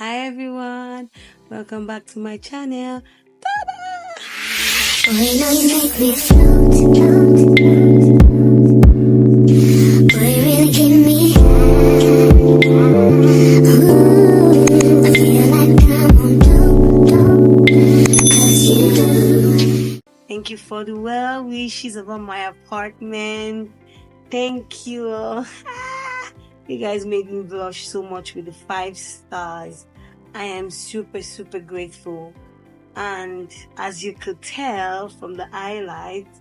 Hi everyone, welcome back to my channel. Boy, you know you make me float. Boy, you really give me ooh, I feel like I'm on dope, 'cause you do. Thank you for the well wishes about my apartment. Thank you. You guys made me blush so much with the 5 stars. I am super grateful. And as you could tell from the highlights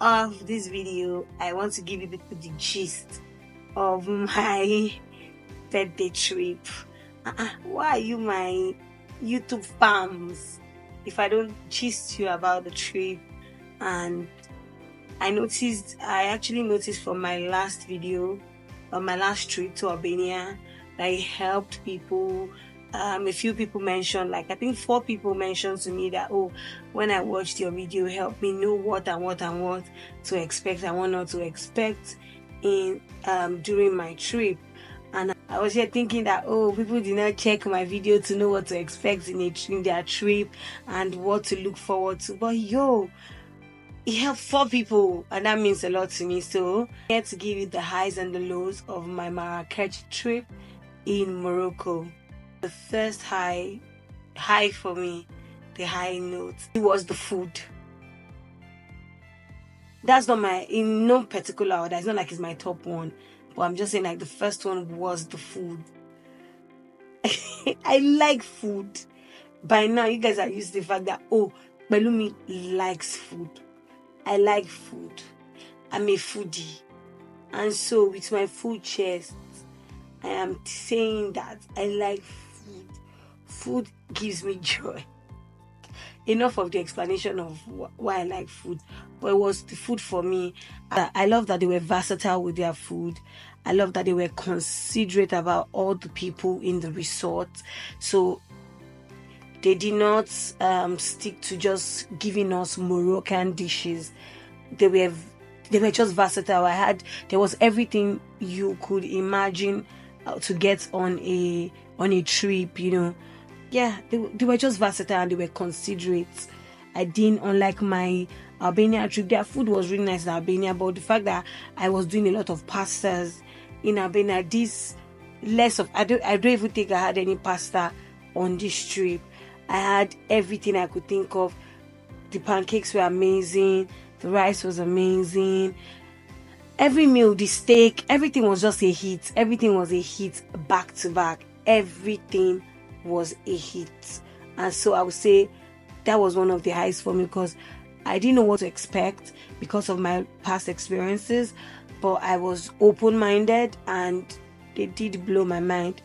of this video, I want to give you the gist of my birthday trip. Why are you my YouTube fans if I don't gist you about the trip? And I actually noticed from my last video, my last trip to Albania, that I helped people. A few people mentioned, like I think 4 people mentioned to me that, oh, when I watched your video, help me know what to expect and what not to expect in during my trip. And I was here thinking that, oh, people did not check my video to know what to expect in their trip and what to look forward to. But yo, it helped 4 people, and that means a lot to me. So I'm here to give you the highs and the lows of my Marrakech trip in Morocco. The first high for me, the high note, it was the food. That's not in no particular order. It's not like it's my top one, but I'm just saying, like, the first one was the food. I like food. By now, you guys are used to the fact that, oh, Belumi likes food. I like food. I'm a foodie. And so with my food chest, I am saying that I like food. Food gives me joy. Enough of the explanation of why I like food. But it was the food for me. I love that they were versatile with their food. I love that they were considerate about all the people in the resort. So they did not stick to just giving us Moroccan dishes. They were just versatile. There was everything you could imagine to get on a trip, you know. Yeah, they were just versatile and they were considerate. Unlike my Albania trip, their food was really nice in Albania, but the fact that I was doing a lot of pastas in Albania, I don't even think I had any pasta on this trip. I had everything I could think of. The pancakes were amazing. The rice was amazing. Every meal, the steak, everything was just a hit. Everything was a hit back to back. Everything was a hit. And so I would say that was one of the highs for me, because I didn't know what to expect because of my past experiences, but I was open-minded and they did blow my mind.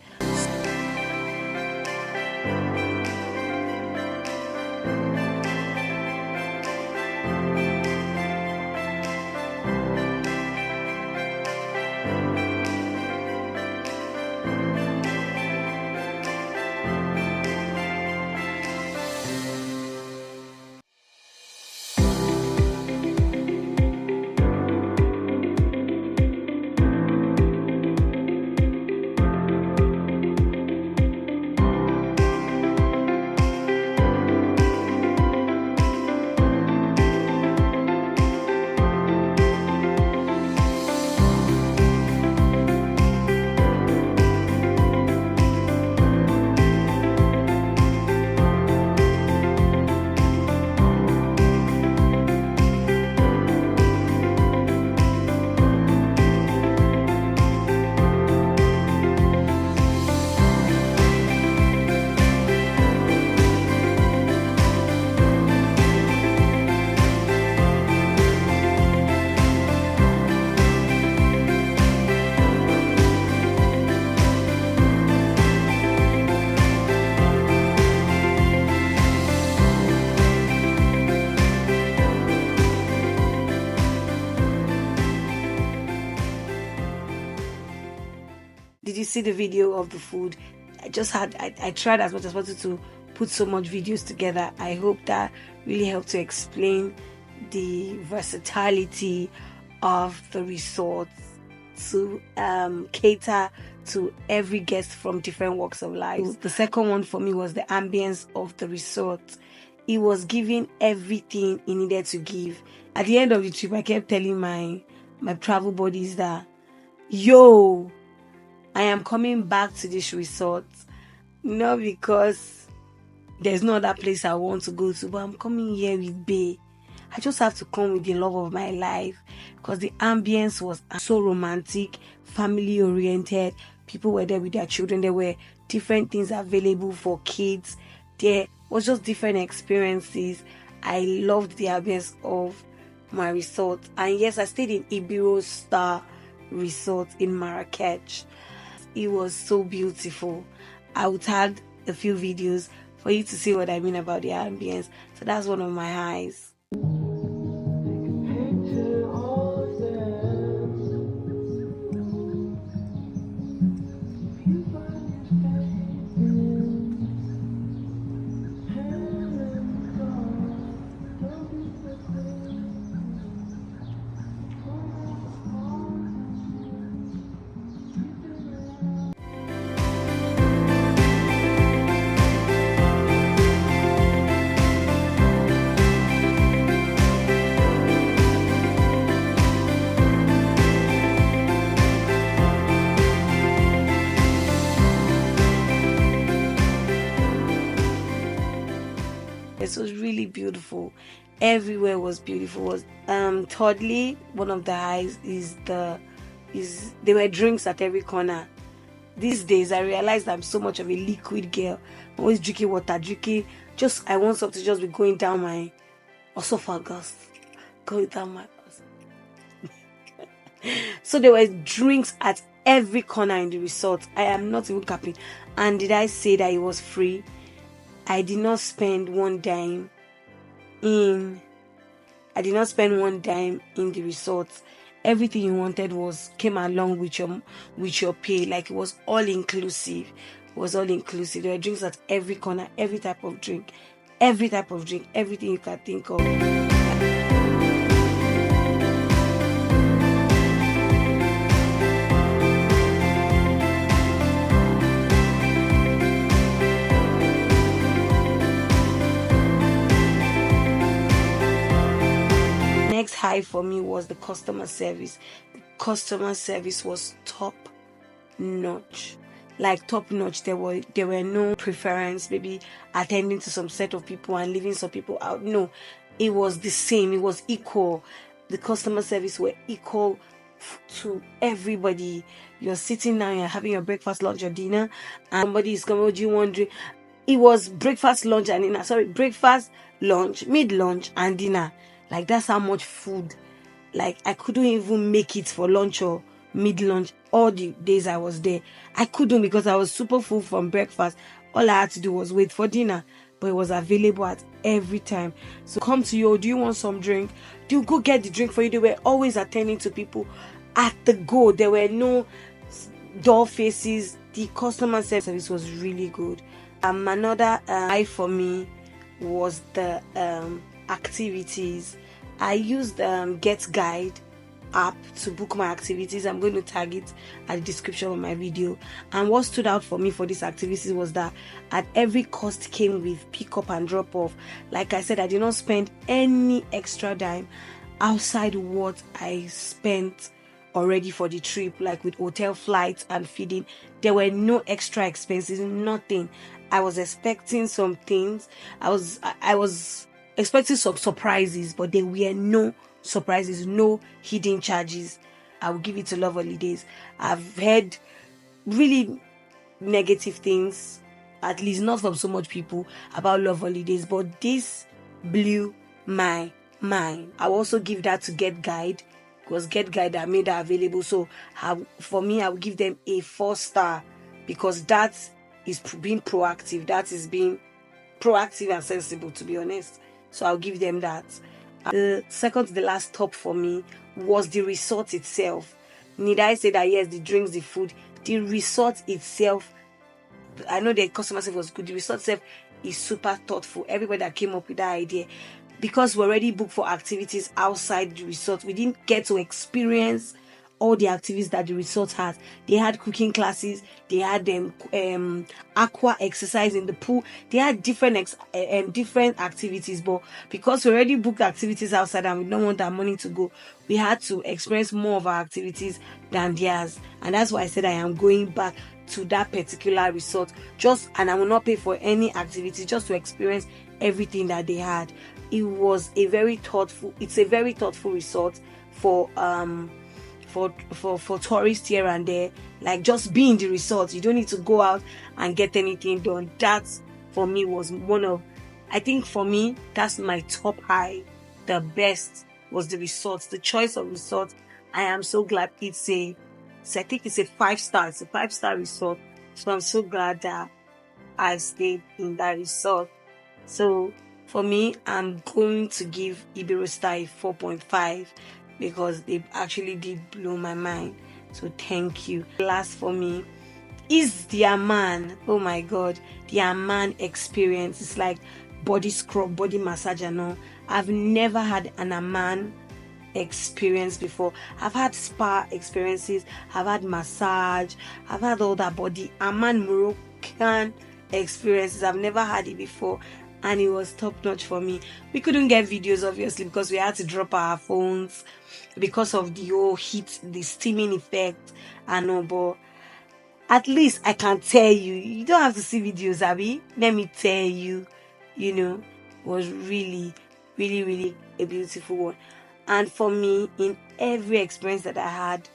Did you see the video of the food? I tried as much as possible to put so much videos together. I hope that really helped to explain the versatility of the resort to cater to every guest from different walks of life. The second one for me was the ambience of the resort. It was giving everything it needed to give. At the end of the trip, I kept telling my travel buddies that, yo, I am coming back to this resort, not because there's no other place I want to go to, but I'm coming here with Bae. I just have to come with the love of my life, because the ambience was so romantic, family oriented. People were there with their children. There were different things available for kids. There was just different experiences. I loved the ambience of my resort. And yes, I stayed in Ibero Star Resort in Marrakech. It was so beautiful. I would tag a few videos for you to see what I mean about the ambience. So that's one of my highs. It was really beautiful. Everywhere was beautiful. Thirdly, one of the highs is there were drinks at every corner. These days I realized I'm so much of a liquid girl. I'm always drinking water, I want something to just be going down my esophagus. Going down my So there were drinks at every corner in the resort. I am not even capping. And did I say that it was free? I did not spend one dime in the resort. Everything you wanted came along with your pay. Like, it was all inclusive. There were drinks at every corner, every type of drink, everything you can think of. Next high for me was the customer service. The customer service was top notch. Like, top notch. There were no preference, maybe attending to some set of people and leaving some people out. No, it was the same. It was equal. The customer service were equal to everybody. You're sitting down, you're having your breakfast, lunch, or dinner, and somebody is coming, what do you want to drink? It was breakfast, lunch, and dinner. Breakfast, lunch, mid-lunch, and dinner. Like, that's how much food. Like, I couldn't even make it for lunch or mid-lunch all the days I was there. I couldn't, because I was super full from breakfast. All I had to do was wait for dinner, but it was available at every time. So come to you, do you want some drink? Do you go get the drink for you? They were always attending to people at the go. There were no dull faces. The customer service was really good. Another high for me was the activities. I used Get Guide app to book my activities. I'm going to tag it at the description of my video. And what stood out for me for these activities was that at every cost came with pick up and drop off. Like I said, I did not spend any extra dime outside what I spent already for the trip, like with hotel, flights, and feeding. There were no extra expenses, nothing. I was expecting some things. I was expecting some surprises, but there were no surprises, no hidden charges. I will give it to Love Holidays. I've heard really negative things, at least not from so much people, about Love Holidays, but this blew my mind. I will also give that to Get Guide. It was Get Guide that made that available. So for me, I will give them a 4-star, because that is being proactive. That is being proactive and sensible, to be honest. So I'll give them that. The second to the last top for me was the resort itself. Need I say that? Yes, the drinks, the food, the resort itself. I know the customer service was good. The resort itself is super thoughtful. Everybody that came up with that idea, because we already booked for activities outside the resort, we didn't get to experience all the activities that the resort has. They had cooking classes, they had aqua exercise in the pool, they had different different activities. But because we already booked activities outside and we don't want our money to go, we had to experience more of our activities than theirs. And that's why I said I am going back to that particular resort, and I will not pay for any activity, just to experience everything that they had. It's a very thoughtful resort for tourists here and there. Like, just be in the resort, you don't need to go out and get anything done. That for me was for me, that's my top high. The best was the resort, the choice of resort. I am so glad I think it's a 5-star. It's a 5-star resort. So I'm so glad that I stayed in that resort. So for me, I'm going to give Iberostar a 4.5 because they actually did blow my mind. So thank you. Last for me is the Amman. Oh my God, the Amman experience. It's like body scrub, body massage and all. I've never had an Amman experience before. I've had spa experiences, I've had massage, I've had all that, but the Amman Moroccan experiences, I've never had it before, and it was top notch for me. We couldn't get videos obviously because we had to drop our phones because of the whole heat, the steaming effect and all, but at least I can tell you, you don't have to see videos, Abby. Let me tell you, it was really, really, really a beautiful one. And for me, in every experience that I had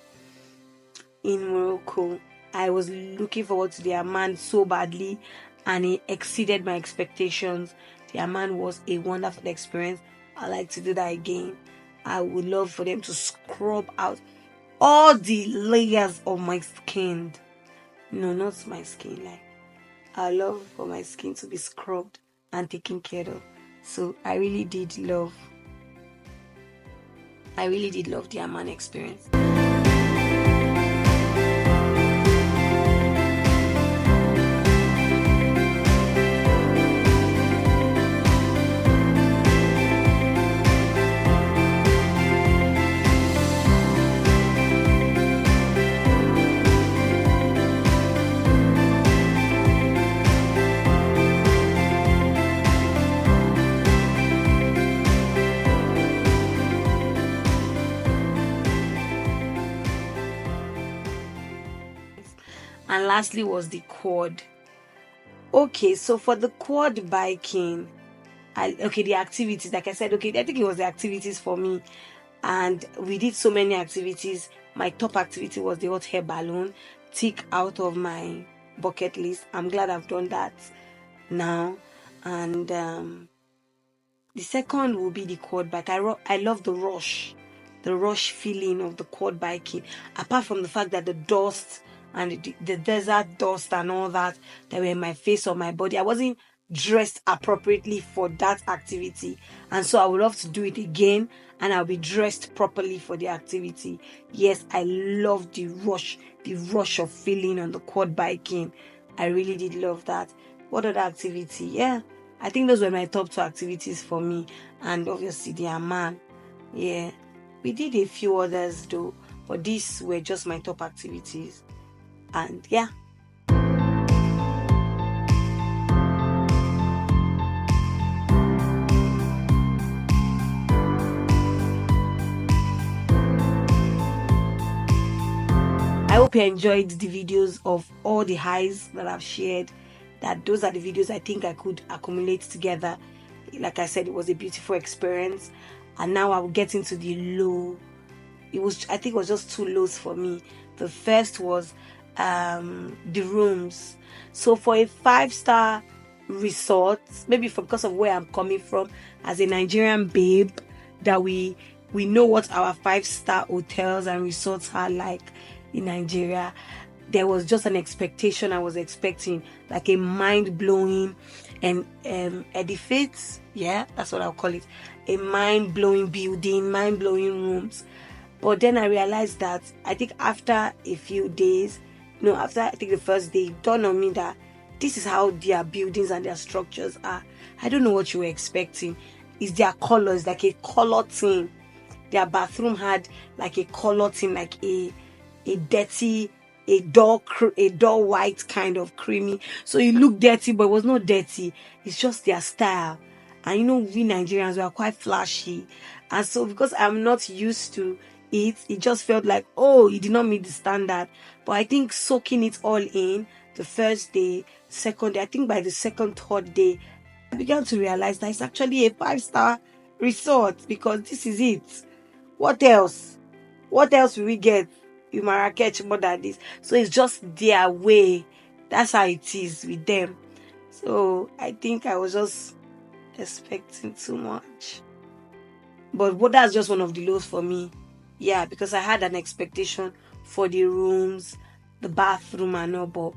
in Morocco, I was looking forward to the Amman so badly, and it exceeded my expectations. The Amman was a wonderful experience. I'd like to do that again. I would love for them to scrub out all the layers of my skin. No, not my skin. Like, I love for my skin to be scrubbed and taken care of. So I really did love the Amman experience. And lastly was the quad. Okay, so for the quad biking, the activities, like I said, I think it was the activities for me. And we did so many activities. My top activity was the hot air balloon, tick out of my bucket list. I'm glad I've done that now. And the second will be the quad bike. I love the rush feeling of the quad biking. Apart from the fact that the dust and the desert dust and all that were in my face or my body, I wasn't dressed appropriately for that activity, and so I would love to do it again, and I'll be dressed properly for the activity. Yes, I love the rush of feeling on the quad biking. I really did love that. What other activity? Yeah, I think those were my top 2 activities for me, and obviously the Amman. Yeah, we did a few others though, but these were just my top activities. And yeah. I hope you enjoyed the videos of all the highs that I've shared. That those are the videos I think I could accumulate together. Like I said, it was a beautiful experience. And now I will get into the low. I think it was just 2 lows for me. The first was the rooms. So for a 5-star resort, maybe because of where I'm coming from as a Nigerian babe, that we know what our 5-star hotels and resorts are like in Nigeria, there was just an expectation. I was expecting like a mind-blowing and edifice. Yeah, that's what I'll call it. A mind-blowing building, mind-blowing rooms. But then I realized that I think after a few days, after I think the first day, it dawned on me that this is how their buildings and their structures are. I don't know what you were expecting. It's their colors, like a color theme. their bathroom had like a color thing, like a dirty, a dull white kind of creamy. So it looked dirty, but it was not dirty. It's just their style. And you know, we Nigerians, we are quite flashy. And so because I'm not used to it, it just felt like, oh, it did not meet the standard. But I think soaking it all in the first day, second day, I think by the second, third day, I began to realize that it's actually a 5-star resort, because this is it. What else? What else will we get in Marrakech more than this? So it's just their way. That's how it is with them. So I think I was just expecting too much. But that's just one of the lows for me. Yeah, because I had an expectation for the rooms, the bathroom and all, but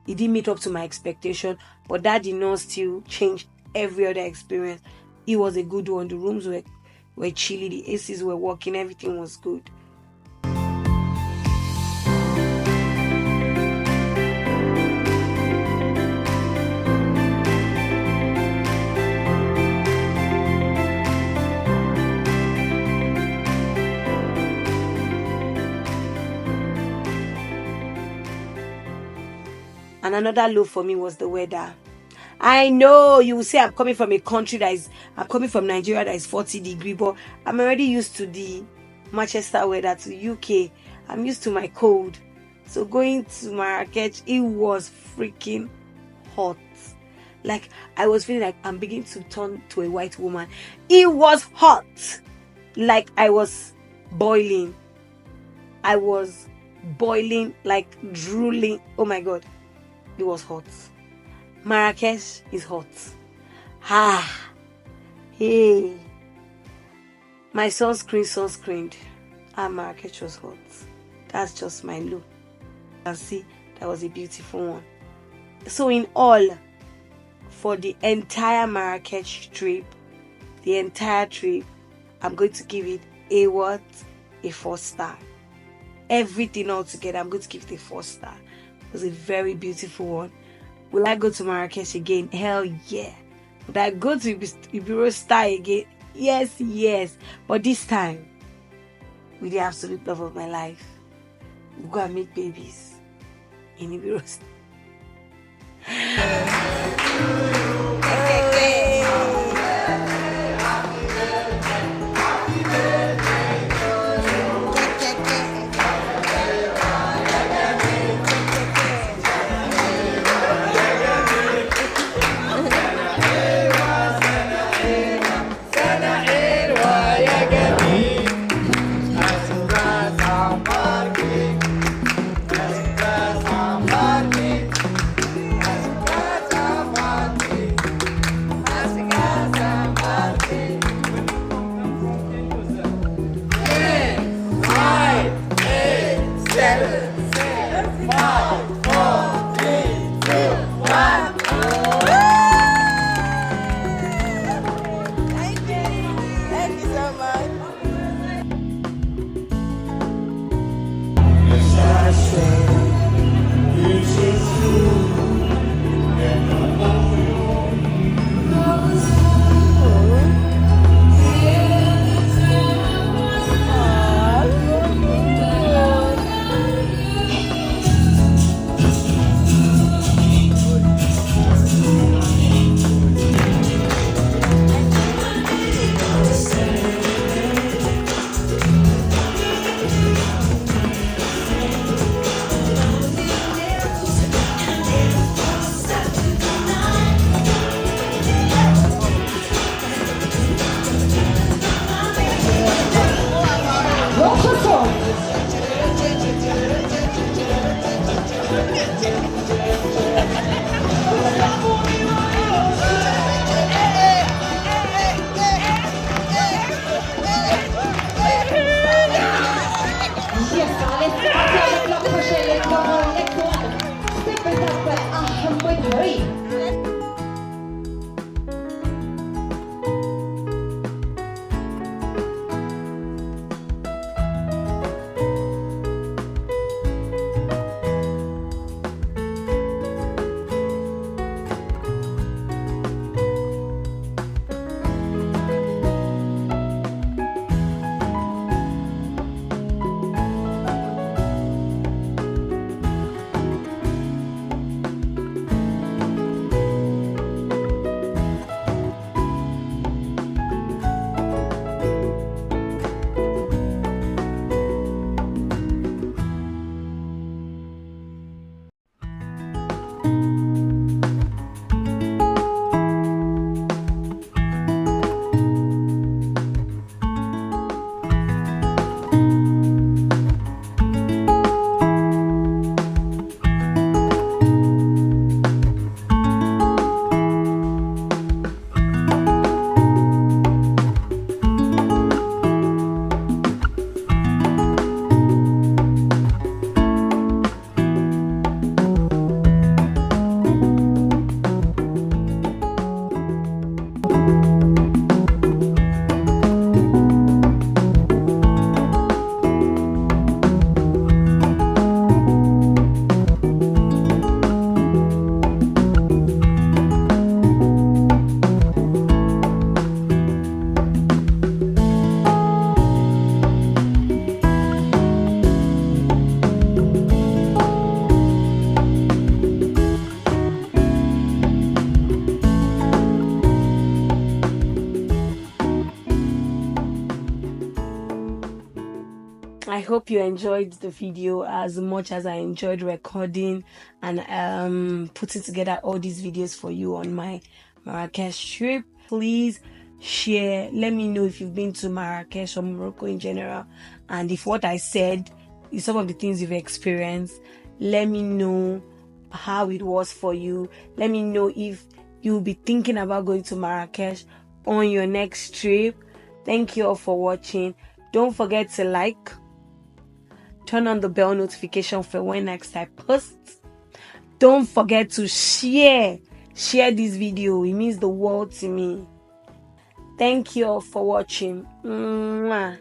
it didn't meet up to my expectation. But that did not still change every other experience. It was a good one. The rooms were chilly, the ACs were working, everything was good. And another low for me was the weather. I know you will say I'm coming from I'm coming from Nigeria that is 40 degrees, but I'm already used to the Manchester weather, to UK. I'm used to my cold. So going to Marrakech, it was freaking hot. Like I was feeling like I'm beginning to turn to a white woman. It was hot. Like I was boiling. I was boiling, like drooling. Oh my God. It was hot. Marrakech is hot. Hey. My sunscreened. Marrakech was hot. That's just my look. You can see that was a beautiful one. So in all, for the entire Marrakech trip, I'm going to give it a what? A 4-star. Everything all together, I'm going to give it a 4-star. It was a very beautiful one. Will I go to Marrakech again? Hell yeah. Would I go to Ibero Star again? Yes. But this time, with the absolute love of my life, we'll go and make babies in Ibero Star. hope you enjoyed the video as much as I enjoyed recording and putting together all these videos for you on my Marrakech trip. Please share. Let me know if you've been to Marrakech or Morocco in general, and if what I said is some of the things you've experienced. Let me know how it was for you. Let me know if you'll be thinking about going to Marrakech on your next trip. Thank you all for watching. Don't forget to like, turn on the bell notification for when next I post. Don't forget to share this video. It means the world to me. Thank you all for watching. Mwah.